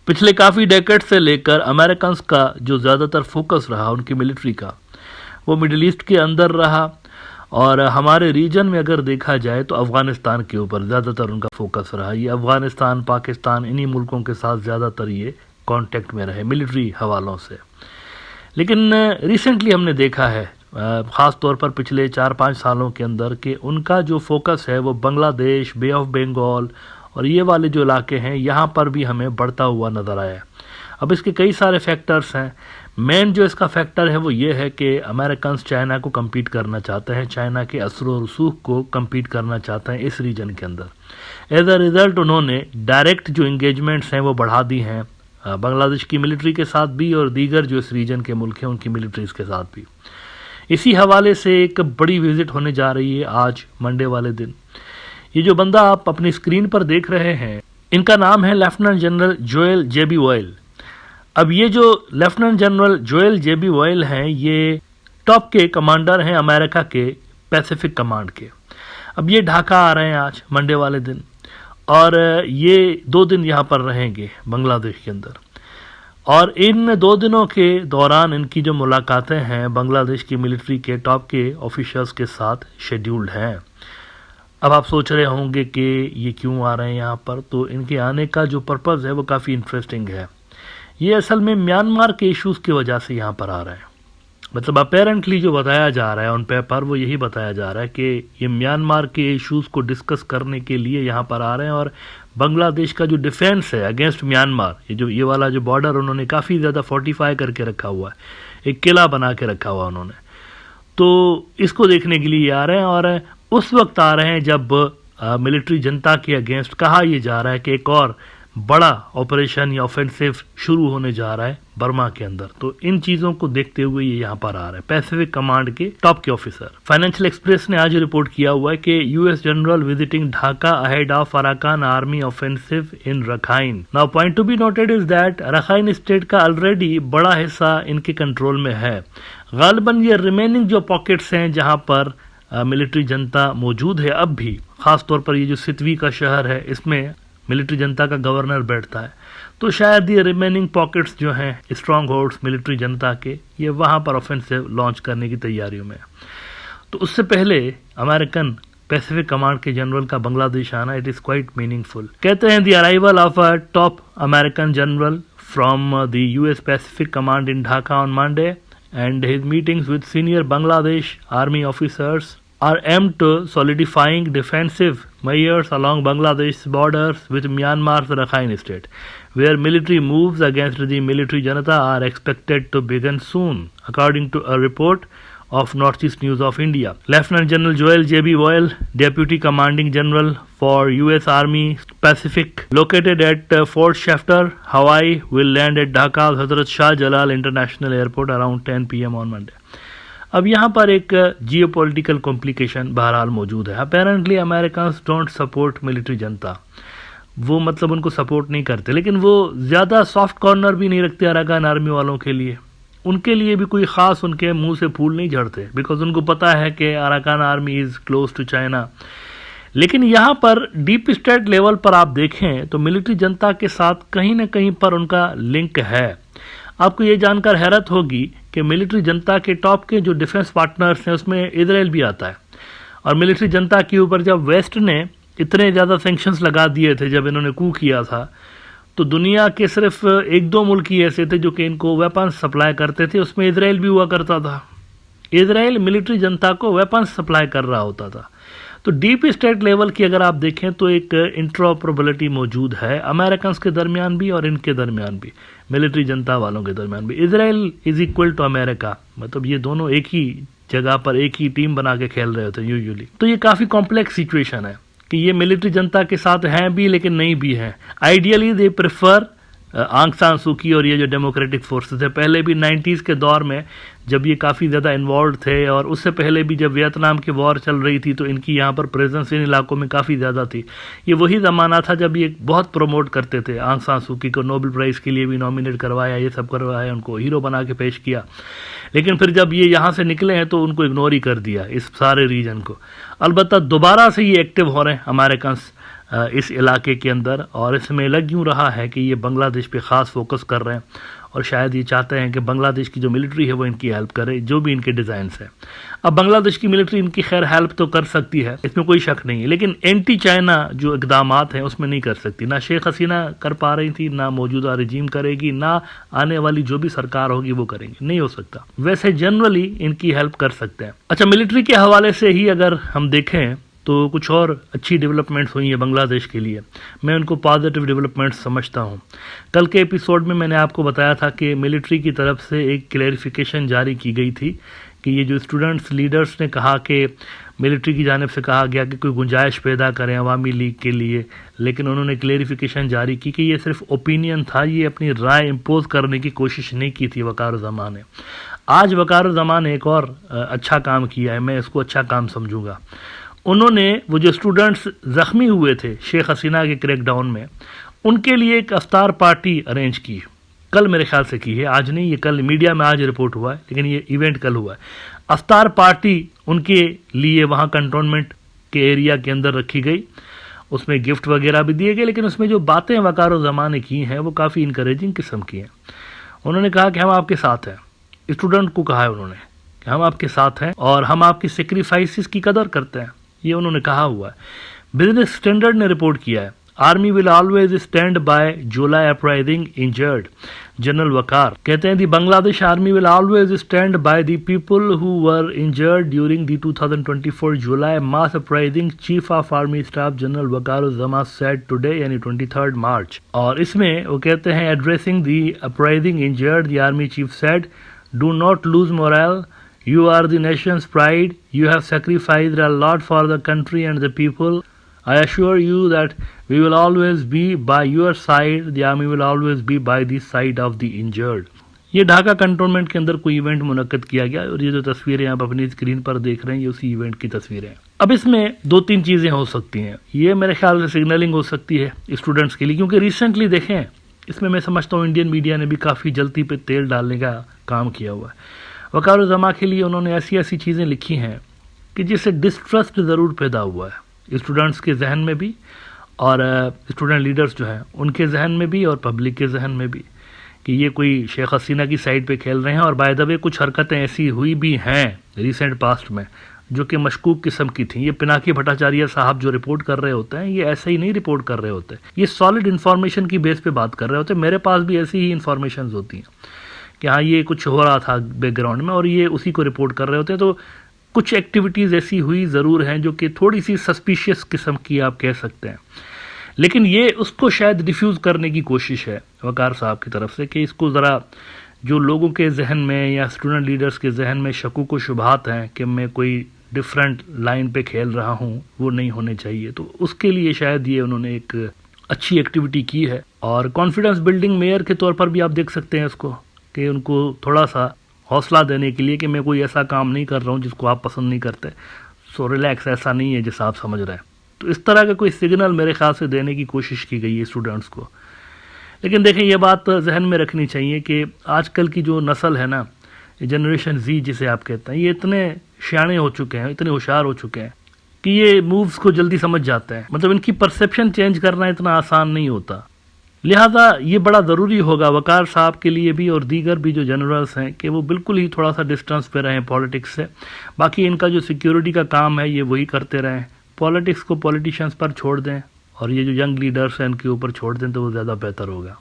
पिछले काफ़ी डेकेड से लेकर अमेरिकन्स का जो ज़्यादातर फोकस रहा उनकी मिलिट्री का, वो मिडिल ईस्ट के अंदर रहा। और हमारे रीजन में अगर देखा जाए तो अफ़गानिस्तान के ऊपर ज़्यादातर उनका फोकस रहा। ये अफ़गानिस्तान, पाकिस्तान, इन्हीं मुल्कों के साथ ज़्यादातर ये कांटेक्ट में रहे मिलिट्री हवालों से। लेकिन रिसेंटली हमने देखा है, ख़ास तौर पर पिछले 4-5 सालों के अंदर, कि उनका जो फोकस है वो बांग्लादेश, बे ऑफ बंगाल और ये वाले जो इलाके हैं यहाँ पर भी हमें बढ़ता हुआ नज़र आया है। अब इसके कई सारे फैक्टर्स हैं। मेन जो इसका फैक्टर है वो ये है कि अमेरिकन चाइना को कम्पीट करना चाहते हैं, चाइना के असर व रसूख को कम्पीट करना चाहते हैं इस रीजन के अंदर। एज अ रिज़ल्ट उन्होंने डायरेक्ट जो इंगेजमेंट्स हैं वो बढ़ा दी हैं, बांग्लादेश की मिलिट्री के साथ भी और दीगर जो इस रीजन के मुल्क हैं उनकी मिलिट्रीज के साथ भी। इसी हवाले से एक बड़ी विजिट होने जा रही है आज मंडे वाले दिन। ये जो बंदा आप अपनी स्क्रीन पर देख रहे हैं, इनका नाम है लेफ्टिनेंट जनरल जोएल जेबी वॉयल। अब ये जो लेफ्टिनेंट जनरल जोएल जेबी वॉयल हैं, ये टॉप के कमांडर हैं अमेरिका के पैसिफिक कमांड के। अब ये ढाका आ रहे हैं आज मंडे वाले दिन और ये 2 दिन यहाँ पर रहेंगे बांग्लादेश के अंदर। और इन 2 दिनों के दौरान इनकी जो मुलाकातें हैं बांग्लादेश की मिलिट्री के टॉप के ऑफिसर्स के साथ शेड्यूल्ड हैं। अब आप सोच रहे होंगे कि ये क्यों आ रहे हैं यहाँ पर, तो इनके आने का जो पर्पज़ है वो काफ़ी इंटरेस्टिंग है। ये असल में म्यांमार के इश्यूज़ की वजह से यहाँ पर आ रहे हैं। मतलब अपेरेंटली जो बताया जा रहा है ऑन पेपर वो यही बताया जा रहा है कि ये म्यांमार के इश्यूज़ को डिस्कस करने के लिए यहाँ पर आ रहे हैं। और बांग्लादेश का जो डिफेंस है अगेंस्ट म्यांमार, ये वाला जो बॉर्डर उन्होंने काफ़ी ज़्यादा फोर्टिफाई करके रखा हुआ है, एक किला बना के रखा हुआ उन्होंने, तो इसको देखने के लिए आ रहे हैं। और उस वक्त आ रहे हैं जब मिलिट्री जनता के अगेंस्ट कहा यह जा रहा है कि एक और बड़ा ऑपरेशन या ऑफेंसिव शुरू होने जा रहा है बर्मा के अंदर। तो इन चीज़ों को देखते हुए ये यहाँ पर आ रहा है पैसिफिक कमांड के टॉप के ऑफिसर। फाइनेंशियल एक्सप्रेस ने आज रिपोर्ट किया हुआ है कि US general visiting Dhaka ahead of Arakan army offensive in Rakhine. Now point to be noted is that Rakhine state का ऑलरेडी बड़ा हिस्सा इनके कंट्रोल में है। गालिबन ये रिमेनिंग जो पॉकेट्स हैं जहाँ पर मिलिट्री जनता मौजूद है अब भी, खास तौर पर ये जो सितवी का शहर है इसमें मिलिट्री जनता का गवर्नर बैठता है, तो शायद ये रिमेनिंग पॉकेट्स जो हैं स्ट्रॉन्ग होल्ड्स मिलिट्री जनता के, ये वहाँ पर ऑफेंसिव लॉन्च करने की तैयारियों में। तो उससे पहले अमेरिकन पैसिफिक कमांड के जनरल का बांग्लादेश आना इट इज़ क्वाइट मीनिंगफुल। कहते हैं the arrival of a top American general from the US Pacific command in Dhaka on Monday and his meetings with senior Bangladesh army officers are aimed to solidifying defensive measures along Bangladesh's borders with Myanmar's Rakhine state, where military moves against the military Janata are expected to begin soon, according to a report of Northeast News of India. Lieutenant General Joel J.B. Wall, Deputy Commanding General for U.S. Army Pacific, located at Fort Shafter, Hawaii, will land at Dhaka's Hazrat Shah Jalal International Airport around 10 p.m. on Monday. अब यहाँ पर एक geopolitical complication बहरहाल मौजूद है। Apparently Americans don't support military जनता, वो मतलब उनको सपोर्ट नहीं करते, लेकिन वो ज़्यादा सॉफ्ट कॉर्नर भी नहीं रखते अराकान आर्मी वालों के लिए। उनके लिए भी कोई ख़ास उनके मुंह से फूल नहीं झड़ते, बिकॉज उनको पता है कि Arakan army is close to China. लेकिन यहाँ पर डीप स्टेट लेवल पर आप देखें तो मिलिट्री जनता के साथ कहीं ना कहीं पर उनका लिंक है। आपको ये जानकर हैरत होगी कि मिलिट्री जनता के टॉप के जो डिफेंस पार्टनर्स हैं उसमें इजराइल भी आता है। और मिलिट्री जनता के ऊपर जब वेस्ट ने इतने ज़्यादा सैंक्शंस लगा दिए थे, जब इन्होंने कू किया था, तो दुनिया के सिर्फ 1-2 मुल्क ही ऐसे थे जो कि इनको वेपन्स सप्लाई करते थे, उसमें इजराइल भी हुआ करता था। इजराइल मिलिट्री जनता को वेपन्स सप्लाई कर रहा होता था। तो डीप स्टेट लेवल की अगर आप देखें तो एक इंट्रोपरेबिलिटी मौजूद है अमेरिकन्स के दरमियान भी और इनके दरमियान भी, मिलिट्री जनता वालों के दरमियान भी। Israel is equal to America, मतलब ये दोनों एक ही जगह पर एक ही टीम बना के खेल रहे होते हैं यूजुअली। तो ये काफ़ी कॉम्प्लेक्स सिचुएशन है कि ये मिलिट्री जनता के साथ हैं भी लेकिन नहीं भी हैं। आइडियली दे प्रेफर आंग सान सूकी और ये जो डेमोक्रेटिक फोर्सेस है। पहले भी 90s के दौर में जब ये काफ़ी ज़्यादा इन्वॉल्व थे, और उससे पहले भी जब वियतनाम की वॉर चल रही थी तो इनकी यहाँ पर प्रेजेंस इन इलाकों में काफ़ी ज़्यादा थी। ये वही ज़माना था जब ये बहुत प्रमोट करते थे। आंग सान सूकी को नोबेल प्राइज़ के लिए भी नॉमिनेट करवाया, ये सब करवाया, उनको हीरो बना के पेश किया। लेकिन फिर जब ये यहाँ से निकले हैं तो उनको इग्नोर ही कर दिया इस सारे रीजन को। अलबत्ता दोबारा से ये एक्टिव हो रहे हैं अमेरिकन्स इस इलाके के अंदर, और इसमें लग यूँ रहा है कि ये बांग्लादेश पे ख़ास फोकस कर रहे हैं और शायद ये चाहते हैं कि बांग्लादेश की जो मिलिट्री है वो इनकी हेल्प करे, जो भी इनके डिज़ाइंस है। अब बांग्लादेश की मिलिट्री इनकी खैर हेल्प तो कर सकती है, इसमें कोई शक नहीं है, लेकिन एंटी चाइना जो इकदामात हैं उसमें नहीं कर सकती। ना शेख हसीना कर पा रही थी, ना मौजूदा रजीम करेगी, ना आने वाली जो भी सरकार होगी वो करेंगी, नहीं हो सकता। वैसे जनरली इनकी हेल्प कर सकते हैं। अच्छा, मिलिट्री के हवाले से ही अगर हम देखें तो कुछ और अच्छी डेवलपमेंट्स हुई हैं बांग्लादेश के लिए, मैं उनको पॉजिटिव डेवलपमेंट्स समझता हूं। कल के एपिसोड में मैंने आपको बताया था कि मिलिट्री की तरफ से एक क्लैरिफिकेशन जारी की गई थी कि ये जो स्टूडेंट्स लीडर्स ने कहा कि मिलिट्री की जानिब से कहा गया कि कोई गुंजाइश पैदा करें अवामी लीग के लिए, लेकिन उन्होंने क्लैरिफिकेशन जारी की कि ये सिर्फ ओपिनियन था, ये अपनी राय इम्पोज करने की कोशिश नहीं की थी वकार-उज़्ज़मा ने। आज वकार-उज़्ज़मा ने एक और अच्छा काम किया है, मैं इसको अच्छा काम समझूंगा। उन्होंने वो जो स्टूडेंट्स ज़ख्मी हुए थे शेख हसीना के क्रैकडाउन में, उनके लिए एक अफ्तार पार्टी अरेंज की, कल मेरे ख्याल से की है, आज नहीं, ये कल मीडिया में आज रिपोर्ट हुआ है, लेकिन ये इवेंट कल हुआ है। अफ्तार पार्टी उनके लिए वहाँ कंटोनमेंट के एरिया के अंदर रखी गई, उसमें गिफ्ट वगैरह भी दिए गए, लेकिन उसमें जो बातें वकार-उज़्ज़मा ने की हैं वो काफ़ी इनकरेजिंग किस्म की हैं। उन्होंने कहा कि हम आपके साथ हैं, स्टूडेंट को कहा है उन्होंने कि हम आपके साथ हैं और हम आपकी सेक्रीफाइसेस की कदर करते हैं, ये उन्होंने कहा हुआ है। बिजनेस स्टैंडर्ड ने रिपोर्ट किया है, army will always stand by July uprising injured. General Waker कहते हैं the Bangladesh army will always stand by the people who were injured during the 2024 July mass uprising, chief of army staff general Waker-uz-Zaman said today, यानी 23 मार्च। और इसमें वो कहते हैं addressing the uprising injured, the army chief said do not lose moral, you are the nation's pride, you have sacrificed a lot for the country and the people. I assure you that we will always be by your side, the army will always be by the side of the injured. ये Dhaka cantonment के अंदर कोई event मुनक्कद किया गया और ये जो तस्वीरें आप अपनी स्क्रीन पर देख रहे हैं ये उसी इवेंट की तस्वीरें हैं। अब इसमें दो तीन चीज़ें हो सकती हैं, ये मेरे ख्याल से सिग्नलिंग हो सकती है स्टूडेंट्स के लिए, क्योंकि रिसेंटली देखें इसमें मैं समझता हूँ इंडियन मीडिया ने भी काफ़ी जल्दी पे तेल डालने का काम किया हुआ है। वकार-उज़्ज़मा के लिए उन्होंने ऐसी ऐसी चीज़ें लिखी हैं कि जिससे डिस्ट्रस्ट ज़रूर पैदा हुआ है स्टूडेंट्स के जहन में भी और स्टूडेंट लीडर्स जो हैं उनके जहन में भी और पब्लिक के जहन में भी, कि ये कोई शेख हसीना की साइड पे खेल रहे हैं। और बाय द वे कुछ हरकतें ऐसी हुई भी हैं रिसेंट पास्ट में जो कि मशकूक किस्म की थी। ये पिनाकी भट्टाचार्य साहब जो रिपोर्ट कर रहे होते हैं ये ऐसे ही नहीं रिपोर्ट कर रहे होते, ये सॉलिड इन्फॉर्मेशन की बेस पे बात कर रहे होते हैं। मेरे पास भी ऐसी ही इन्फॉर्मेशन होती हैं कि हाँ ये कुछ हो रहा था बैकग्राउंड में और ये उसी को रिपोर्ट कर रहे होते हैं। तो कुछ एक्टिविटीज़ ऐसी हुई ज़रूर हैं जो कि थोड़ी सी सस्पिशियस किस्म की आप कह सकते हैं, लेकिन ये उसको शायद डिफ्यूज़ करने की कोशिश है वकार साहब की तरफ से कि इसको ज़रा जो लोगों के जहन में या स्टूडेंट लीडर्स के जहन में शकूक व शुबहात हैं कि मैं कोई डिफरेंट लाइन पे खेल रहा हूँ, वो नहीं होने चाहिए। तो उसके लिए शायद ये उन्होंने एक अच्छी एक्टिविटी की है। और कॉन्फिडेंस बिल्डिंग मेयर के तौर पर भी आप देख सकते हैं इसको, कि उनको थोड़ा सा हौसला देने के लिए कि मैं कोई ऐसा काम नहीं कर रहा हूँ जिसको आप पसंद नहीं करते, सो रिलैक्स, ऐसा नहीं है जैसा आप समझ रहे हैं। तो इस तरह का कोई सिग्नल मेरे ख्याल से देने की कोशिश की गई है स्टूडेंट्स को। लेकिन देखें ये बात जहन में रखनी चाहिए कि आजकल की जो नस्ल है ना, जनरेशन जी जिसे आप कहते हैं, ये इतने शाणे हो चुके हैं, इतने होशियार हो चुके हैं कि ये मूव्स को जल्दी समझ जाते हैं। मतलब इनकी परसेप्शन चेंज करना इतना आसान नहीं होता। लिहाजा ये बड़ा ज़रूरी होगा वकार साहब के लिए भी और दीगर भी जो जनरल्स हैं कि वो बिल्कुल ही थोड़ा सा डिस्टेंस पे रहें पॉलिटिक्स से। बाकी इनका जो सिक्योरिटी का काम है ये वही करते रहें, पॉलिटिक्स को पॉलिटिशियंस पर छोड़ दें और ये जो यंग लीडर्स हैं इनके ऊपर छोड़ दें तो वो ज़्यादा बेहतर होगा।